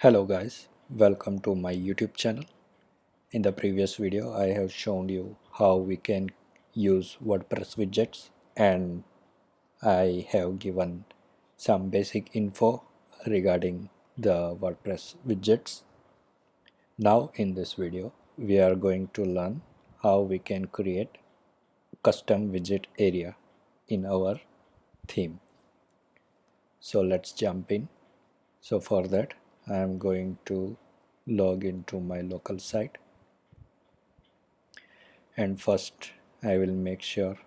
Hello guys, welcome to my YouTube channel. In the previous video I have shown you how we can use WordPress widgets and I have given some basic info regarding the WordPress widgets. Now in this video we are going to learn how we can create custom widget area in our theme. So let's jump in. So for that I am going to log into my local site, and first I will make sure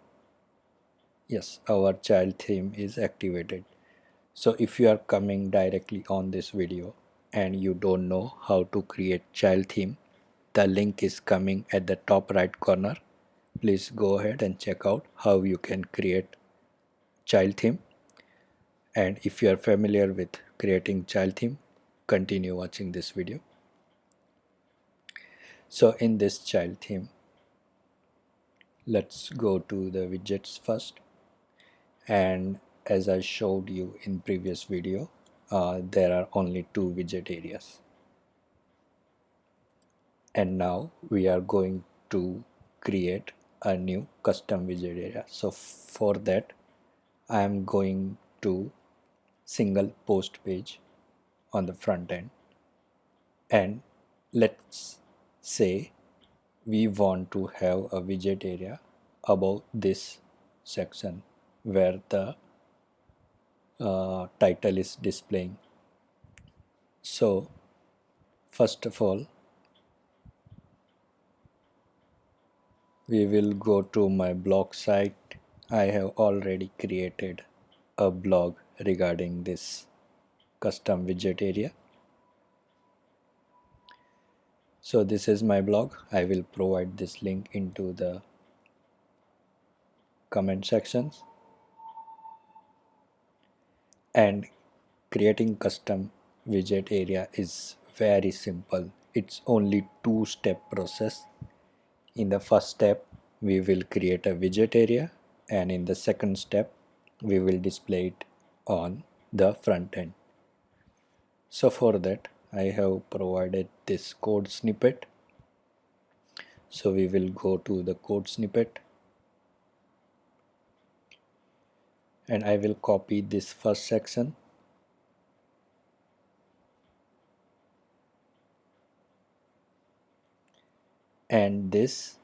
yes, our child theme is activated. So if you are coming directly on this video and you don't know how to create child theme, the link is coming at the top right corner. Please go ahead and check out how you can create child theme, and if you are familiar with creating child theme, continue watching this video. So in this child theme, let's go to the widgets first, and as I showed you in previous video, there are only two widget areas, and now we are going to create a new custom widget area. So for that I am going to single post page on the front end, and let's say we want to have a widget area above this section where the title is displaying. So first of all we will go to my blog site. I have already created a blog regarding this custom widget area. So this is my blog. I will provide this link into the comment sections. And creating custom widget area is very simple. It's only two-step process. In the first step we will create a widget area, and in the second step we will display it on the front end. So for that I have provided this code snippet. So we will go to the code snippet, and I will copy this first section, and this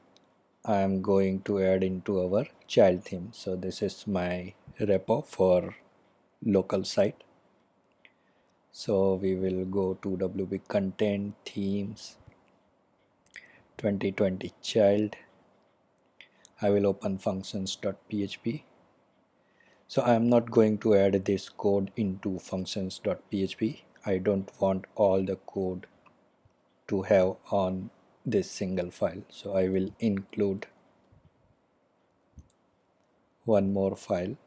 I am going to add into our child theme. So this is my repo for local site. So we will go to WP content themes 2020 child. I will open functions.php. So I am not going to add this code into functions.php. I don't want all the code to have on this single file. So I will include one more file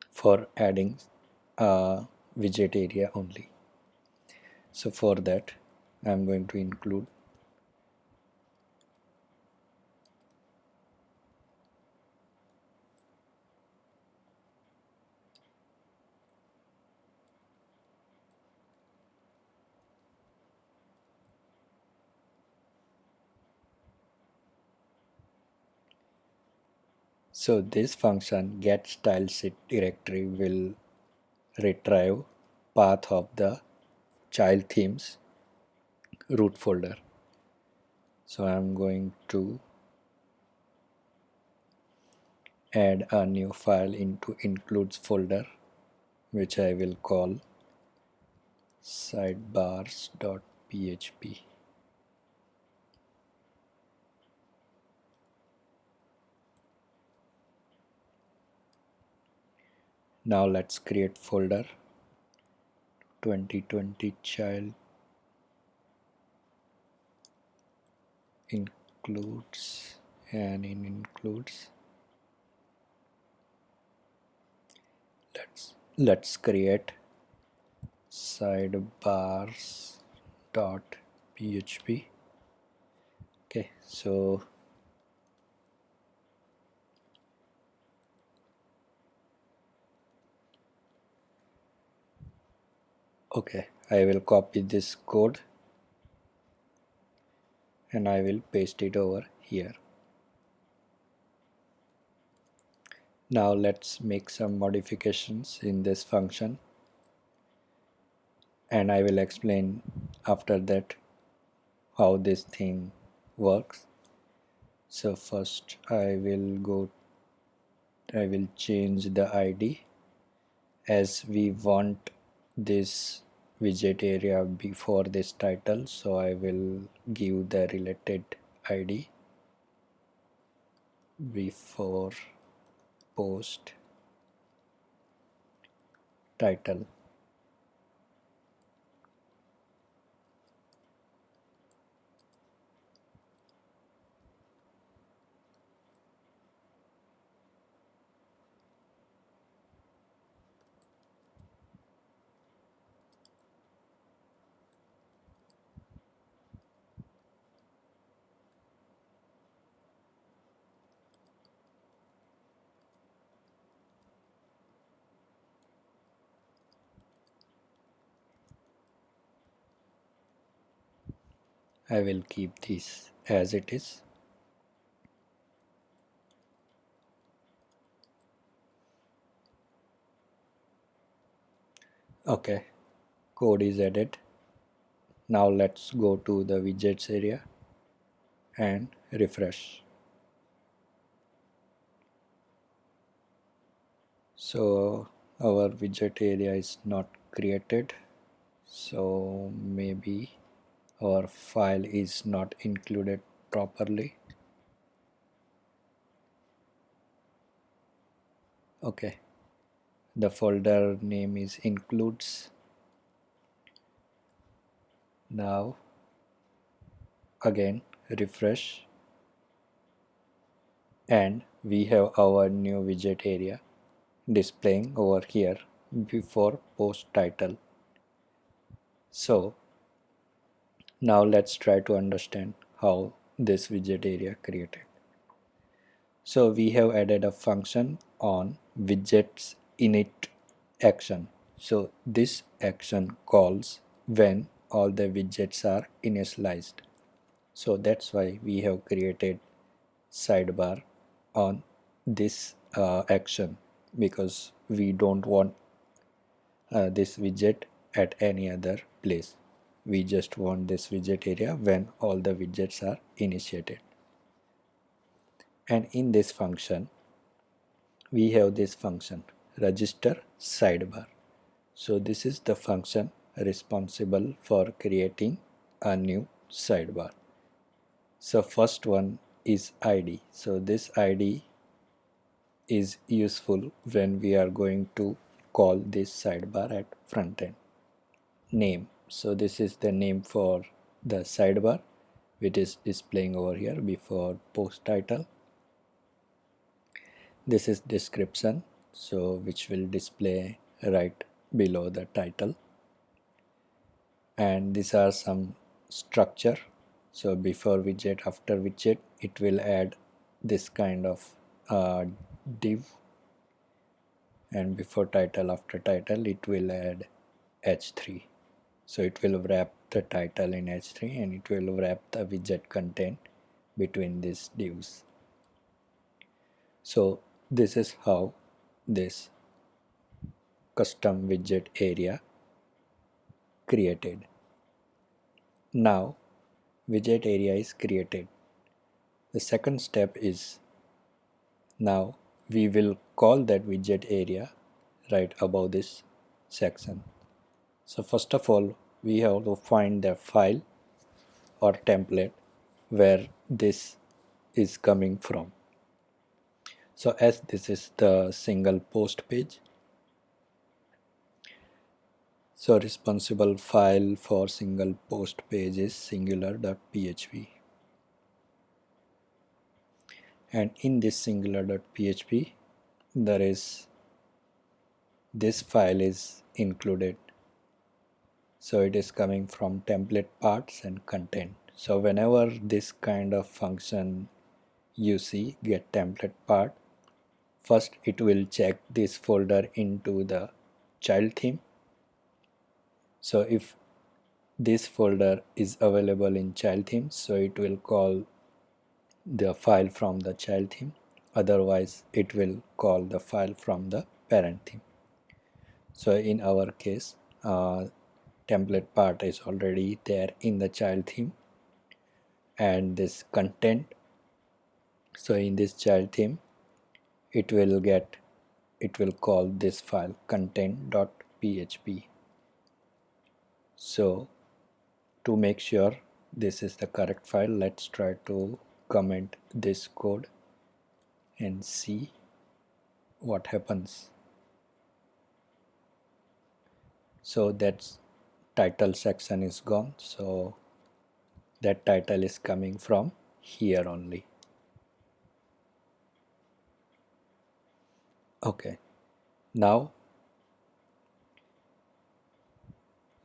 for adding a widget area only. So for that I'm going to include so this function get style sheet directory will retrieve path of the child themes root folder. So I'm going to add a new file into includes folder, which I will call sidebars.php. Now let's create folder 2020 child includes, and in includes let's create sidebars.php. Okay, so Okay, I will copy this code and I will paste it over here. Now let's make some modifications in this function, and I will explain after that how this thing works. So first I will change the ID, as we want this widget area before this title, so I will give the related ID before post title. I will keep this as it is. Okay, code is added. Now let's go to the widgets area and refresh. So our widget area is not created, so maybe our file is not included properly. Okay, the folder name is includes. Now again refresh, and we have our new widget area displaying over here before post title. So now let's try to understand how this widget area created. So we have added a function on widgets init action. So this action calls when all the widgets are initialized. So that's why we have created sidebar on this action, because we don't want this widget at any other place. We just want this widget area when all the widgets are initiated. And in this function we have this function register sidebar. So this is the function responsible for creating a new sidebar. So first one is ID. So this ID is useful when we are going to call this sidebar at front end. Name. So this is the name for the sidebar, which is displaying over here before post title. This is description, so which will display right below the title. And these are some structure. So before widget, after widget, it will add this kind of div, and before title, after title, it will add h3. So it will wrap the title in h3, and it will wrap the widget content between these divs. So this is how this custom widget area created. Now widget area is created. The second step is, now we will call that widget area right above this section. So first of all, we have to find the file or template where this is coming from. So as this is the single post page, so responsible file for single post page is singular.php. And in this singular.php, there is this file is included. So it is coming from template parts and content. So whenever this kind of function you see get template part, first it will check this folder into the child theme. So if this folder is available in child theme, so it will call the file from the child theme, otherwise it will call the file from the parent theme. So in our case, template part is already there in the child theme, and this content, so in this child theme it will call this file content.php. So to make sure this is the correct file, let's try to comment this code and see what happens. So that's title section is gone, so that title is coming from here only. Okay, now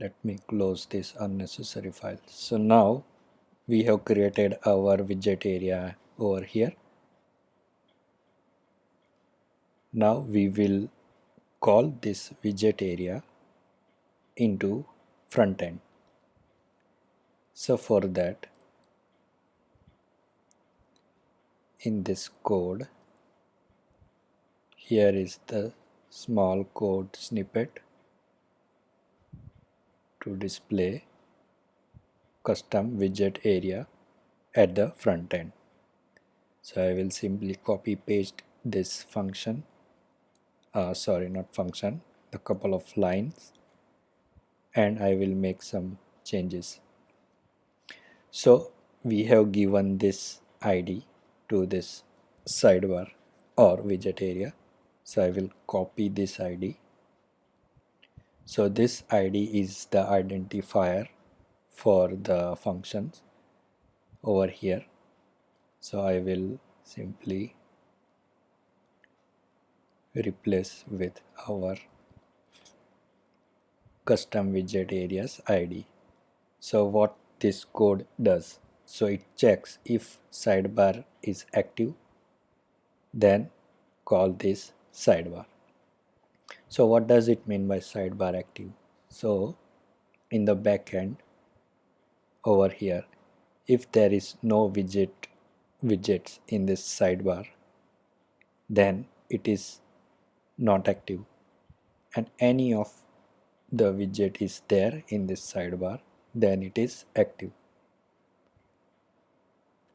let me close this unnecessary file. So now we have created our widget area over here. Now we will call this widget area into front end. So for that, in this code, here is the small code snippet to display custom widget area at the front end. So I will simply copy paste this function, sorry, not function, a couple of lines, and I will make some changes. So we have given this ID to this sidebar or widget area. So I will copy this ID. So this ID is the identifier for the functions over here. So I will simply replace with our custom widget areas ID. So what this code does, so it checks if sidebar is active, then call this sidebar. So what does it mean by sidebar active? So in the backend over here, if there is no widgets in this sidebar, then it is not active, and any of the widget is there in this sidebar, then it is active.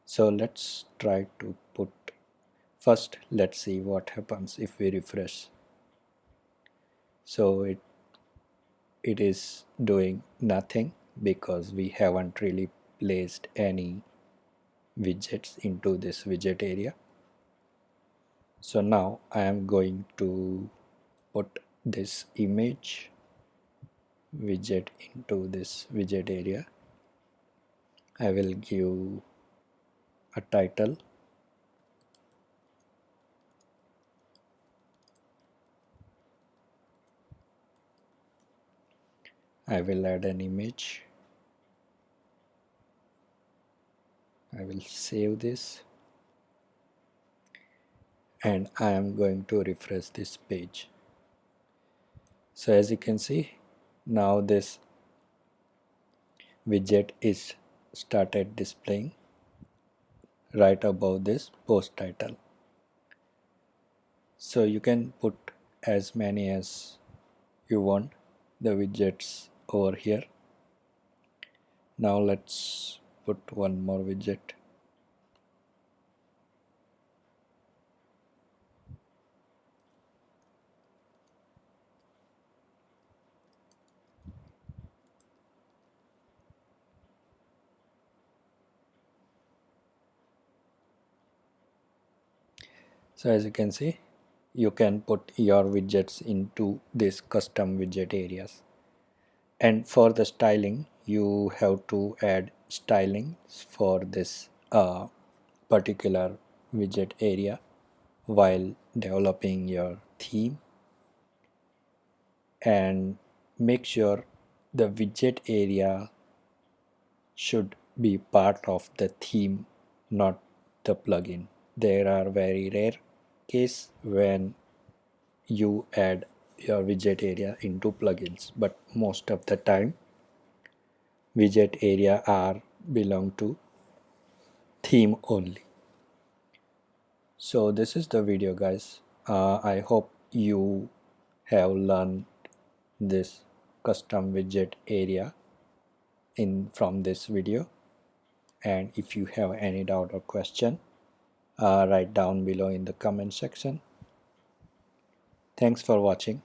So let's try to put, first let's see what happens if we refresh. So it is doing nothing because we haven't really placed any widgets into this widget area. So now I am going to put this image widget into this widget area. I will give a title, I will add an image, I will save this, and I am going to refresh this page. So as you can see, now this widget is started displaying right above this post title. So you can put as many as you want the widgets over here. Now let's put one more widget. So as you can see, you can put your widgets into this custom widget areas. And for the styling, you have to add styling for this particular widget area while developing your theme, and make sure the widget area should be part of the theme, not the plugin. There are very rare cases when you add your widget area into plugins, but most of the time widget area are belong to theme only. So this is the video, guys. I hope you have learned this custom widget area in from this video, and if you have any doubt or question, write down below in the comment section. Thanks for watching.